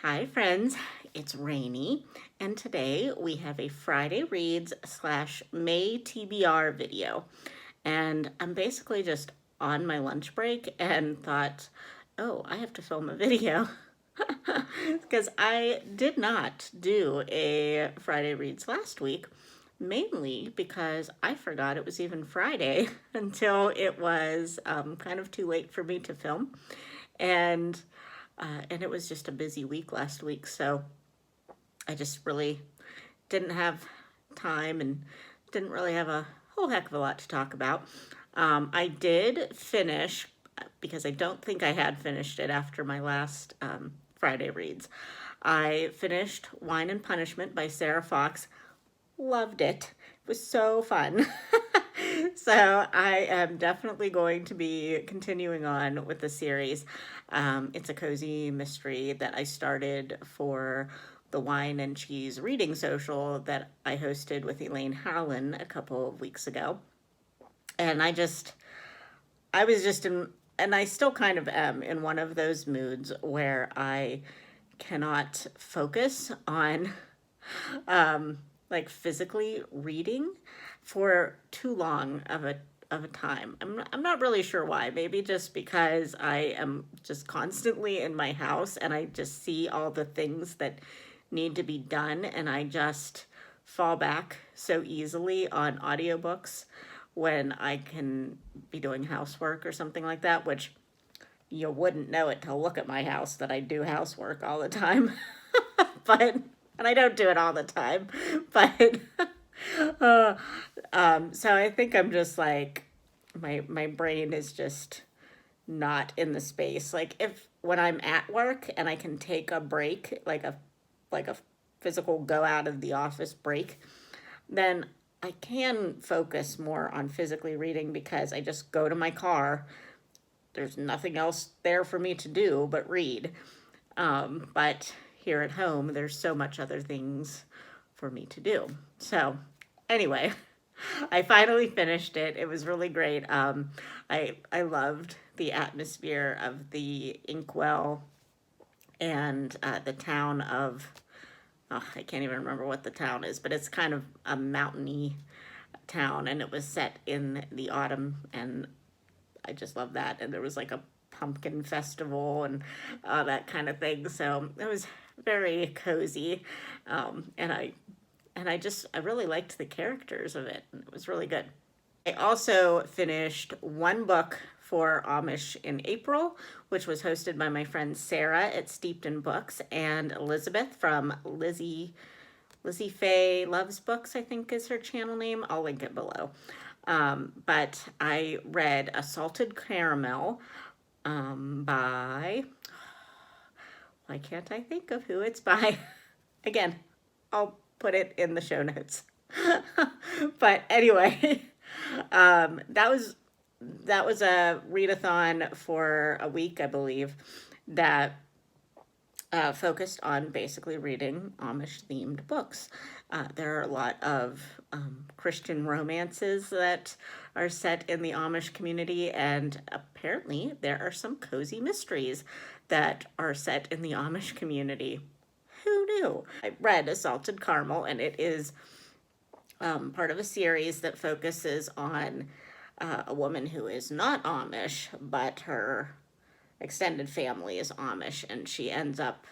Hi friends, it's Rainy, and today we have a Friday Reads / May TBR video. And I'm basically just on my lunch break and thought, oh, I have to film a video. Because I did not do a Friday Reads last week, mainly because I forgot it was even Friday until it was kind of too late for me to film. And and it was just a busy week last week, so I just really didn't have time and didn't really have a whole heck of a lot to talk about. I did finish, because I don't think I had finished it after my last Friday Reads. I finished Wine and Punishment by Sarah Fox. Loved it. It was so fun. So I am definitely going to be continuing on with the series. It's a cozy mystery that I started for the Wine and Cheese reading social that I hosted with Elaine Howland a couple of weeks ago. And I was just in, and I still kind of am in one of those moods where I cannot focus on like physically reading for too long of a time. I'm not really sure why. Maybe just because I am just constantly in my house and I just see all the things that need to be done, and I just fall back so easily on audiobooks when I can be doing housework or something like that, which you wouldn't know it to look at my house that I do housework all the time. But and I don't do it all the time, but uh, so I think I'm just like my brain is just not in the space. Like if when I'm at work and I can take a break, like a physical go out of the office break, then I can focus more on physically reading because I just go to my car. There's nothing else there for me to do but read. But here at home, there's so much other things for me to do. So anyway, I finally finished it. It was really great. I loved the atmosphere of the inkwell and the town of, oh, I can't even remember what the town is, but it's kind of a mountainy town, and it was set in the autumn, and I just love that. And there was like a pumpkin festival and that kind of thing. So it was very cozy, and I really liked the characters of it. It was really good. I also finished one book for Amish in April, which was hosted by my friend Sarah at Steeped in Books and Elizabeth from Lizzie Faye Loves Books, I think is her channel name. I'll link it below. But I read A Salted Caramel by, why can't I think of who it's by? Again, I'll put it in the show notes. But anyway, that was a readathon for a week, I believe, that focused on basically reading Amish themed books. There are a lot of Christian romances that are set in the Amish community, and apparently there are some cozy mysteries that are set in the Amish community. Who knew? I read A Salted Caramel, and it is part of a series that focuses on a woman who is not Amish, but her extended family is Amish, and she ends up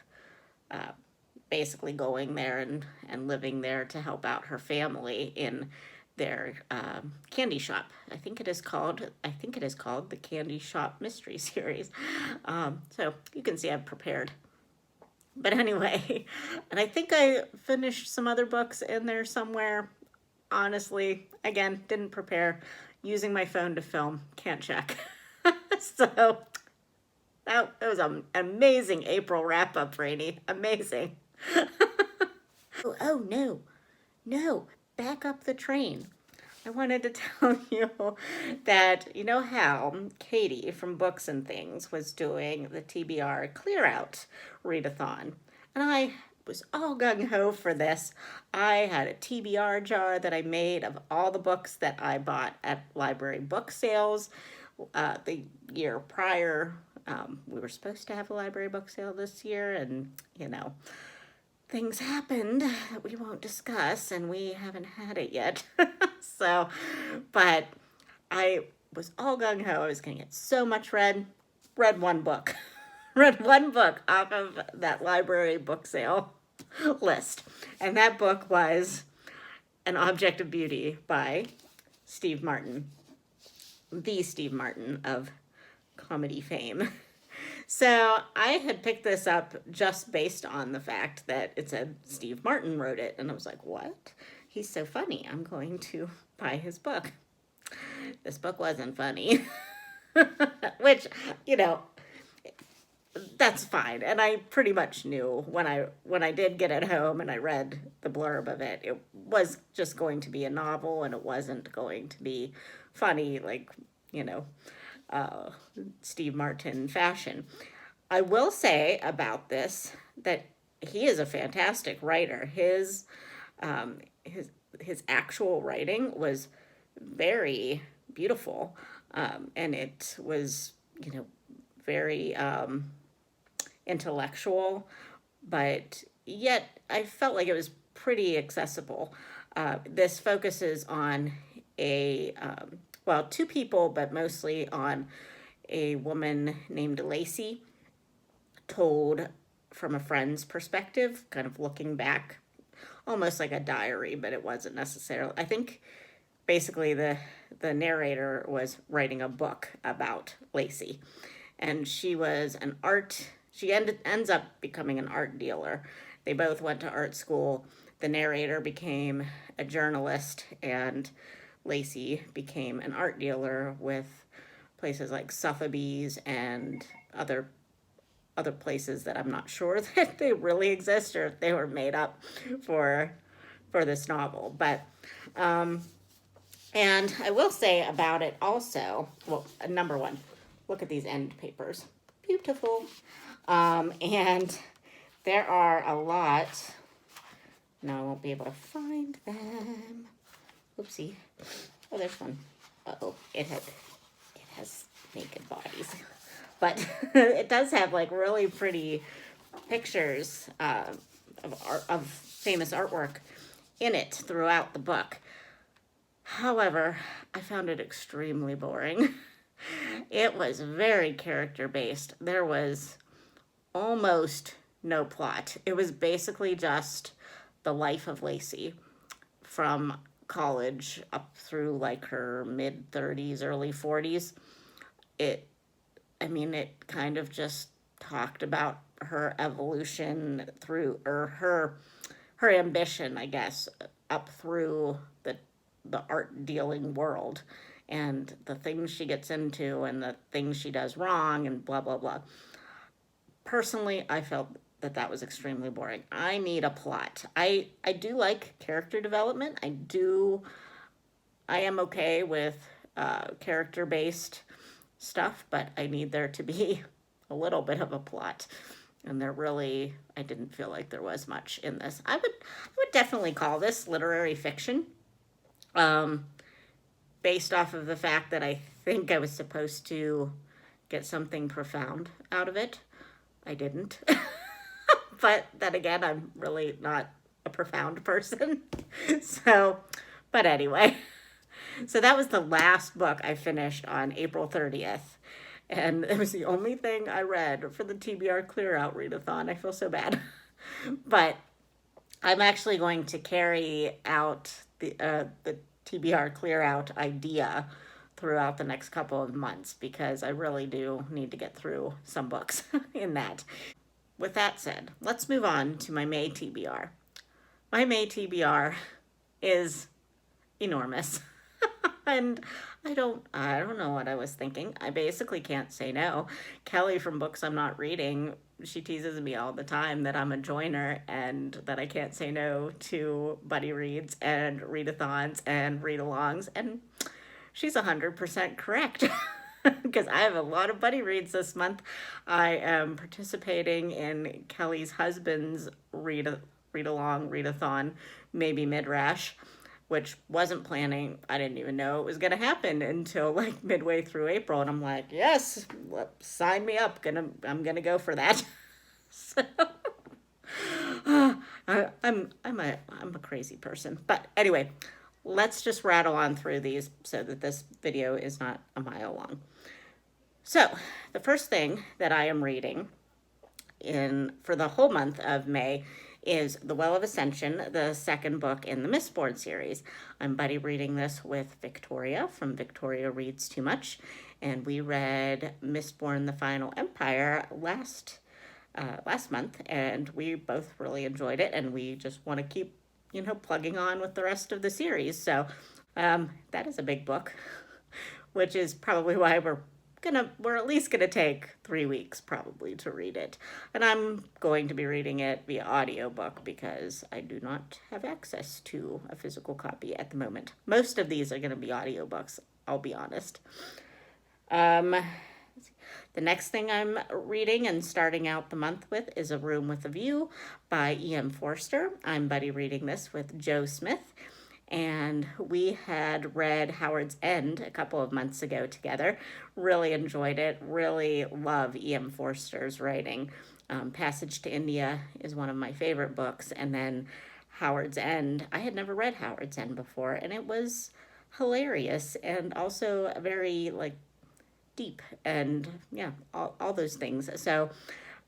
basically going there and living there to help out her family in their candy shop. I think it is called the Candy Shop Mystery Series. So you can see I've prepared. But anyway, and I think I finished some other books in there somewhere. Honestly, again, didn't prepare. Using my phone to film, can't check. So that was an amazing April wrap up, Rainy. Amazing. Oh no, no, back up the train. I wanted to tell you that you know how Katie from Books and Things was doing the TBR Clear Out readathon, and I was all gung ho for this. I had a TBR jar that I made of all the books that I bought at library book sales the year prior. We were supposed to have a library book sale this year, and things happened that we won't discuss, and we haven't had it yet. So, but I was all gung ho. I was going to get so much read. Read one book. Read one book off of that library book sale list. And that book was An Object of Beauty by Steve Martin. The Steve Martin of comedy fame. So I had picked this up just based on the fact that it said Steve Martin wrote it. And I was like, what? He's so funny. I'm going to buy his book. This book wasn't funny. Which, that's fine. And I pretty much knew when I did get it home and I read the blurb of it, it was just going to be a novel and it wasn't going to be funny like, Steve Martin fashion. I will say about this that he is a fantastic writer. His actual writing was very beautiful, and it was very intellectual, but yet I felt like it was pretty accessible. This focuses on two people, but mostly on a woman named Lacey, told from a friend's perspective, kind of looking back, almost like a diary, but it wasn't necessarily. I think basically the narrator was writing a book about Lacey, and she was she ends up becoming an art dealer. They both went to art school. The narrator became a journalist, and Lacey became an art dealer with places like Sotheby's and other places that I'm not sure that they really exist or if they were made up for this novel. But and I will say about it also, well, number one, look at these end papers. Beautiful. And there are a lot. Now I won't be able to find them. Oopsie. Oh, there's one. Uh-oh. It has naked bodies. But it does have like really pretty pictures of famous artwork in it throughout the book. However, I found it extremely boring. It was very character-based. There was almost no plot. It was basically just the life of Lacey from college up through like her mid-30s, early 40s. It kind of just talked about her evolution through, or her ambition, I guess, up through the art dealing world and the things she gets into and the things she does wrong and blah, blah, blah. Personally, I felt that was extremely boring. I need a plot. I do like character development. I am okay with character-based stuff, but I need there to be a little bit of a plot. And I didn't feel like there was much in this. I would definitely call this literary fiction. Based off of the fact that I think I was supposed to get something profound out of it. I didn't. But then again, I'm really not a profound person. But anyway. So that was the last book I finished on April 30th. And it was the only thing I read for the TBR Clear Out Readathon. I feel so bad. But I'm actually going to carry out the TBR Clear Out idea throughout the next couple of months because I really do need to get through some books in that. With that said, let's move on to my May TBR. My May TBR is enormous. And I don't know what I was thinking. I basically can't say no. Kelly from Books I'm Not Reading, she teases me all the time that I'm a joiner and that I can't say no to buddy reads and readathons and read-alongs. And she's 100% correct because I have a lot of buddy reads this month. I am participating in Kelly's husband's read-along, readathon, maybe Midrash. which wasn't planning. I didn't even know it was going to happen until like midway through April. And I'm like, yes, sign me up. I'm going to go for that. So I'm a crazy person. But anyway, let's just rattle on through these so that this video is not a mile long. So the first thing that I am reading for the whole month of May is The Well of Ascension, the second book in the Mistborn series. I'm buddy reading this with Victoria from Victoria Reads Too Much, and we read Mistborn: The Final Empire last month, and we both really enjoyed it, and we just want to keep, plugging on with the rest of the series. So that is a big book, which is probably why we're at least gonna take 3 weeks probably to read it. And I'm going to be reading it via audiobook because I do not have access to a physical copy at the moment. Most of these are gonna be audiobooks, I'll be honest. The next thing I'm reading and starting out the month with is A Room with a View by E.M. Forster. I'm buddy reading this with Joe Smith, and we had read Howard's End a couple of months ago together. Really enjoyed it. Really love E.M. Forster's writing. Passage to India is one of my favorite books, and then Howard's End. I had never read Howard's End before, and it was hilarious and also very deep, and yeah, all those things. So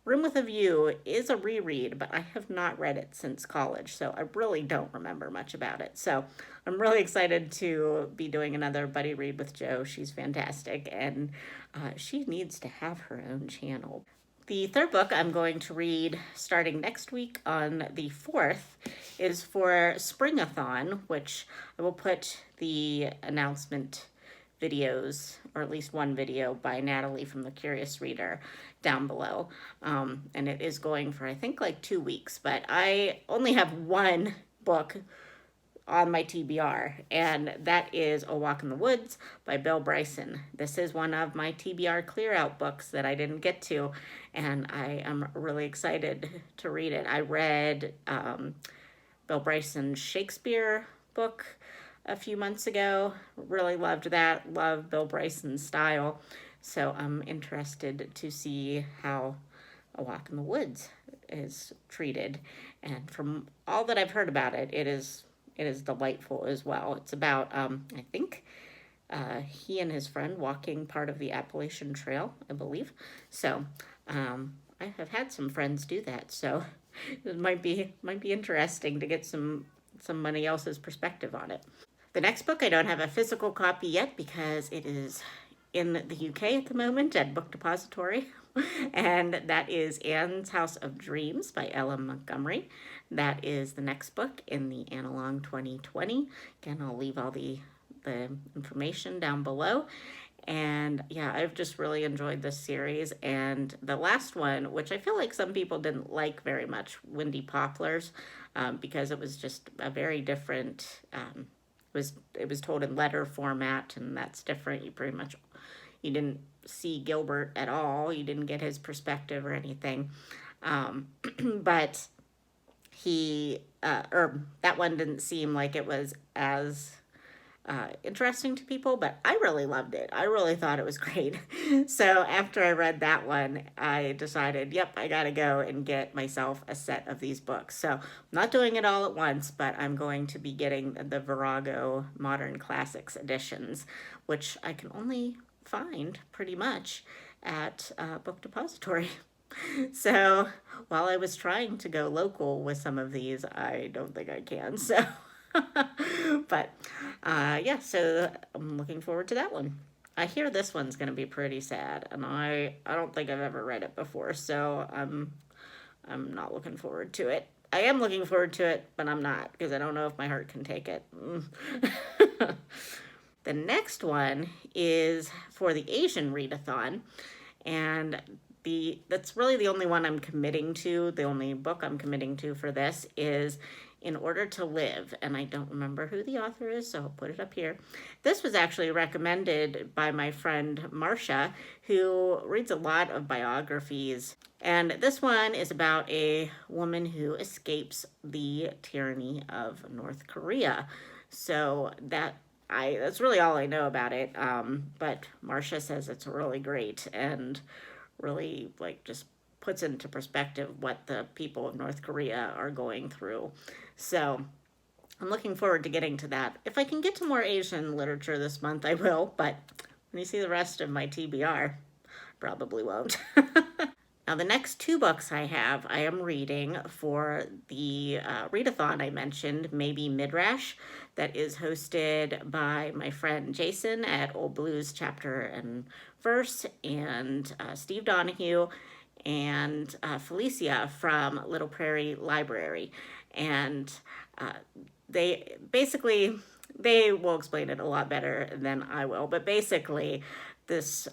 Room with a View is a reread, but I have not read it since college, so I really don't remember much about it. So I'm really excited to be doing another buddy read with Jo. She's fantastic, and she needs to have her own channel. The third book I'm going to read starting next week on the 4th is for Springathon, which I will put the announcement videos, or at least one video by Natalie from The Curious Reader, down below. And it is going for, I think, 2 weeks, but I only have one book on my TBR, and that is A Walk in the Woods by Bill Bryson. This is one of my TBR clear out books that I didn't get to, and I am really excited to read it. I read Bill Bryson's Shakespeare book a few months ago. Really loved that. Love Bill Bryson's style. So I'm interested to see how A Walk in the Woods is treated. And from all that I've heard about it, it is delightful as well. It's about, I think, he and his friend walking part of the Appalachian Trail, I believe. So I have had some friends do that. So it might be interesting to get somebody else's perspective on it. The next book, I don't have a physical copy yet because it is in the UK at the moment at Book Depository, and that is Anne's House of Dreams by Ella Montgomery. That is the next book in the Analog 2020. Again, I'll leave all the information down below. And yeah, I've just really enjoyed this series. And the last one, which I feel like some people didn't like very much, Windy Poplars, because it was just a very different... It was told in letter format, and that's different. You didn't see Gilbert at all. You didn't get his perspective or anything. But that one didn't seem like it was as interesting to people, but I really loved it. I really thought it was great. So after I read that one, I decided, yep, I gotta go and get myself a set of these books. So I'm not doing it all at once, but I'm going to be getting the Virago Modern Classics editions, which I can only find pretty much at Book Depository. So while I was trying to go local with some of these, I don't think I can. So but yeah, so I'm looking forward to that one. I hear this one's going to be pretty sad, and I don't think I've ever read it before, so I'm not looking forward to it. I am looking forward to it, but I'm not, because I don't know if my heart can take it. The next one is for the Asian ReadAthon, and that's really the only one I'm committing to. The only book I'm committing to for this is In Order to Live, and I don't remember who the author is, so I'll put it up here. This was actually recommended by my friend Marcia, who reads a lot of biographies, and this one is about a woman who escapes the tyranny of North Korea. So that's really all I know about it. But Marcia says it's really great and really like just puts into perspective what the people of North Korea are going through. So I'm looking forward to getting to that. If I can get to more Asian literature this month, I will, but when you see the rest of my TBR, probably won't. Now, the next two books I have, I am reading for the readathon I mentioned, Maybe Midrash, that is hosted by my friend Jason at Old Blues Chapter and Verse, and Steve Donahue, and Felicia from Little Prairie Library. And they basically, they will explain it a lot better than I will, but basically this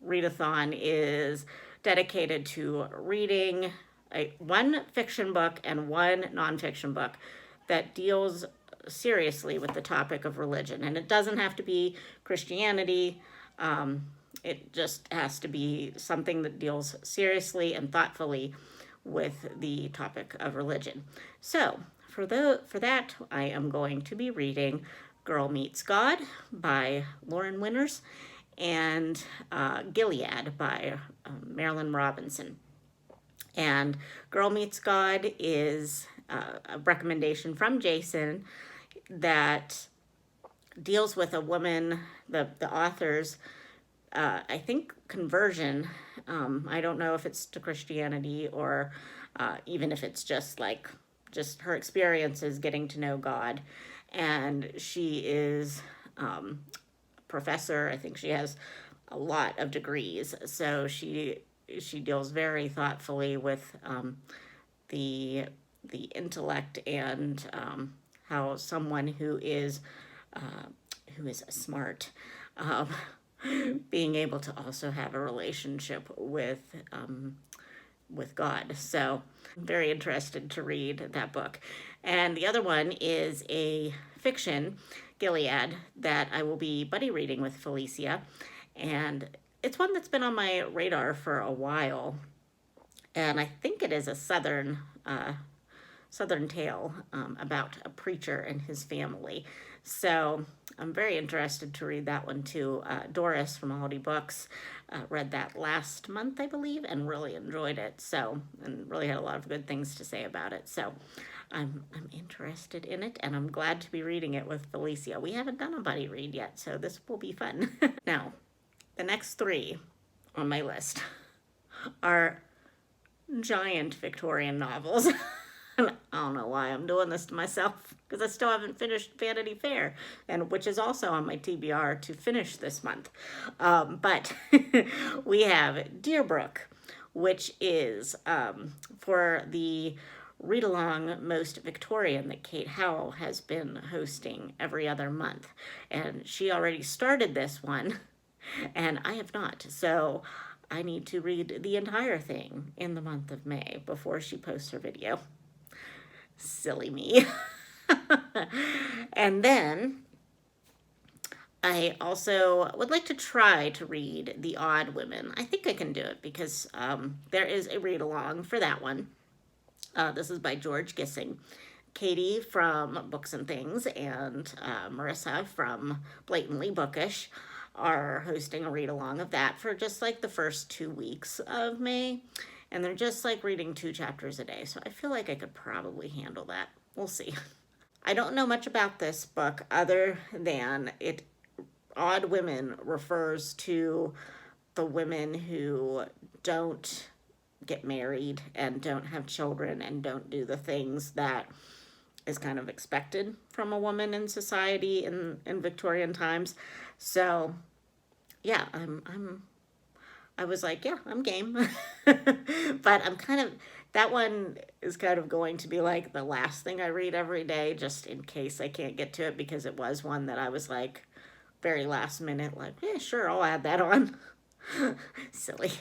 readathon is dedicated to reading one fiction book and one nonfiction book that deals seriously with the topic of religion. And it doesn't have to be Christianity. It just has to be something that deals seriously and thoughtfully with the topic of religion. So for that, I am going to be reading Girl Meets God by Lauren Winters and Gilead by Marilynne Robinson. And Girl Meets God is a recommendation from Jason that deals with a woman, the author's, I think, conversion. I don't know if it's to Christianity or even if it's just her experiences getting to know God. And she is professor. I think she has a lot of degrees, so she deals very thoughtfully with the intellect and how someone who is smart being able to also have a relationship with God. So I'm very interested to read that book. And the other one is a fiction, Gilead, that I will be buddy reading with Felicia. And it's one that's been on my radar for a while. And I think it is a Southern tale about a preacher and his family. So I'm very interested to read that one too. Doris from Aldi Books read that last month, I believe, and really enjoyed it. So, and really had a lot of good things to say about it. So I'm interested in it, and I'm glad to be reading it with Felicia. We haven't done a buddy read yet, so this will be fun. Now, the next three on my list are giant Victorian novels. I don't know why I'm doing this to myself, because I still haven't finished Vanity Fair, and which is also on my TBR to finish this month. But we have Deerbrook, which is for the read-along Most Victorian that Kate Howell has been hosting every other month. And she already started this one, and I have not. So I need to read the entire thing in the month of May before she posts her video. Silly me. And then I also would like to try to read The Odd Women. I think I can do it because there is a read-along for that one. This is by George Gissing. Katie from Books and Things and Marissa from Blatantly Bookish are hosting a read-along of that for just like the first 2 weeks of May. And they're just like reading 2 chapters a day. So I feel like I could probably handle that. We'll see. I don't know much about this book other than Odd Women refers to the women who don't get married and don't have children and don't do the things that is kind of expected from a woman in society in Victorian times. So yeah, I was like, yeah, I'm game. But that one is kind of going to be like the last thing I read every day, just in case I can't get to it, because it was one that I was like very last minute, like, yeah, sure, I'll add that on. Silly.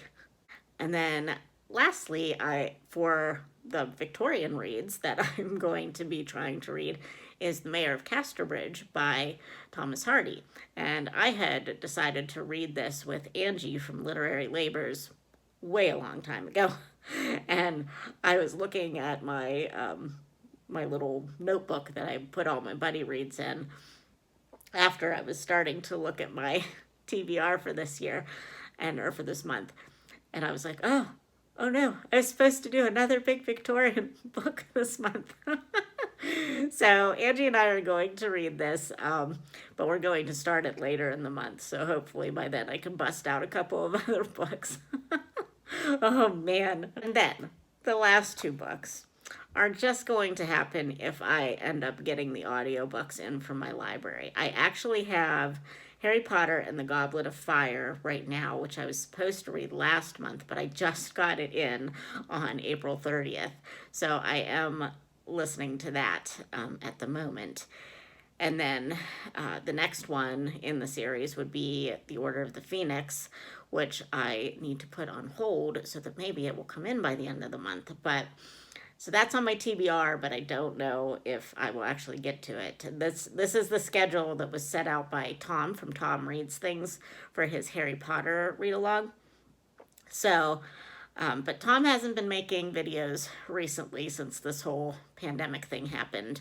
And then lastly, for the Victorian reads that I'm going to be trying to read is The Mayor of Casterbridge by Thomas Hardy. And I had decided to read this with Angie from Literary Labors way a long time ago. And I was looking at my my little notebook that I put all my buddy reads in after I was starting to look at my TBR for this year or for this month. And I was like, oh no, I was supposed to do another big Victorian book this month. So Angie and I are going to read this, but we're going to start it later in the month. So hopefully by then I can bust out a couple of other books. Oh man. And then the last two books are just going to happen if I end up getting the audiobooks in from my library. I actually have Harry Potter and the Goblet of Fire right now, which I was supposed to read last month, but I just got it in on April 30th. So I am listening to that at the moment. And then the next one in the series would be The Order of the Phoenix, which I need to put on hold so that maybe it will come in by the end of the month. But so that's on my TBR, but I don't know if I will actually get to it. This is the schedule that was set out by Tom from Tom Reads Things for his Harry Potter read-along. So, but Tom hasn't been making videos recently since this whole pandemic thing happened.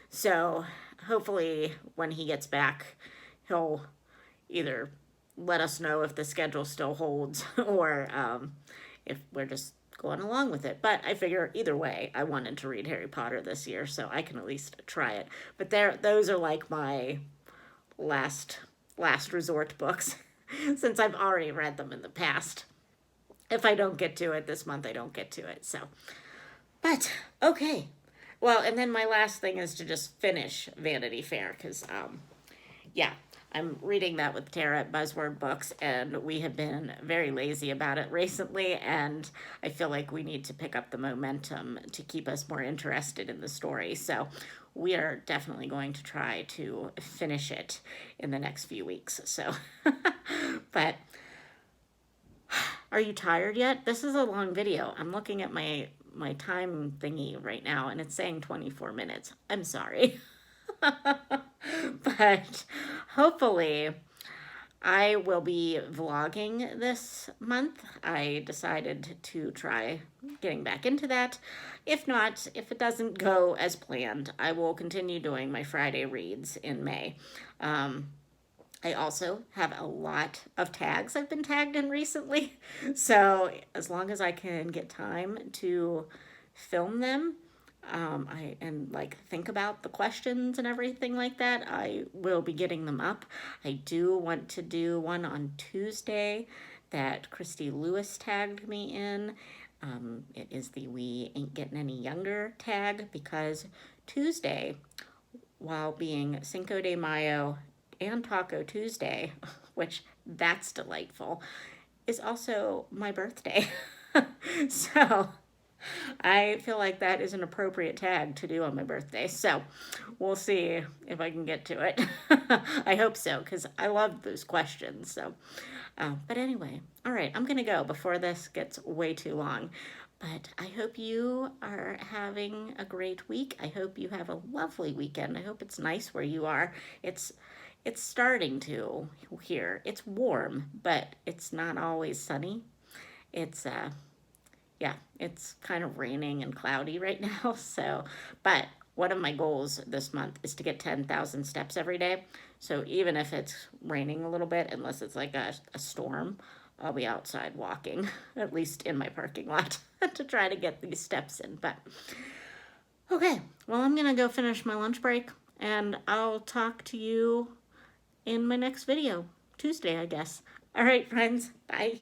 So hopefully when he gets back, he'll either let us know if the schedule still holds or if we're just going along with it. But I figure either way, I wanted to read Harry Potter this year, so I can at least try it. But those are like my last resort books since I've already read them in the past. If I don't get to it this month, I don't get to it. So, but okay. Well, and then my last thing is to just finish Vanity Fair because, yeah, I'm reading that with Tara at Buzzword Books, and we have been very lazy about it recently, and I feel like we need to pick up the momentum to keep us more interested in the story. So we are definitely going to try to finish it in the next few weeks. So, but are you tired yet? This is a long video. I'm looking at my time thingy right now, and it's saying 24 minutes. I'm sorry. But hopefully I will be vlogging this month. I decided to try getting back into that. If not, if it doesn't go as planned, I will continue doing my Friday reads in May. I also have a lot of tags I've been tagged in recently. So as long as I can get time to film them, and like think about the questions and everything like that, I will be getting them up. I do want to do one on Tuesday that Christy Lewis tagged me in. It is the We Ain't Getting Any Younger tag because Tuesday, while being Cinco de Mayo and Taco Tuesday, which that's delightful, is also my birthday. So I feel like that is an appropriate tag to do on my birthday. So we'll see if I can get to it. I hope so, because I love those questions. So, but anyway, all right, I'm going to go before this gets way too long. But I hope you are having a great week. I hope you have a lovely weekend. I hope it's nice where you are. It's starting to here. It's warm, but it's not always sunny. It's yeah, it's kind of raining and cloudy right now. So, but one of my goals this month is to get 10,000 steps every day. So even if it's raining a little bit, unless it's like a storm, I'll be outside walking, at least in my parking lot, to try to get these steps in. But okay, well, I'm gonna go finish my lunch break, and I'll talk to you in my next video, Tuesday, I guess. All right, friends, bye.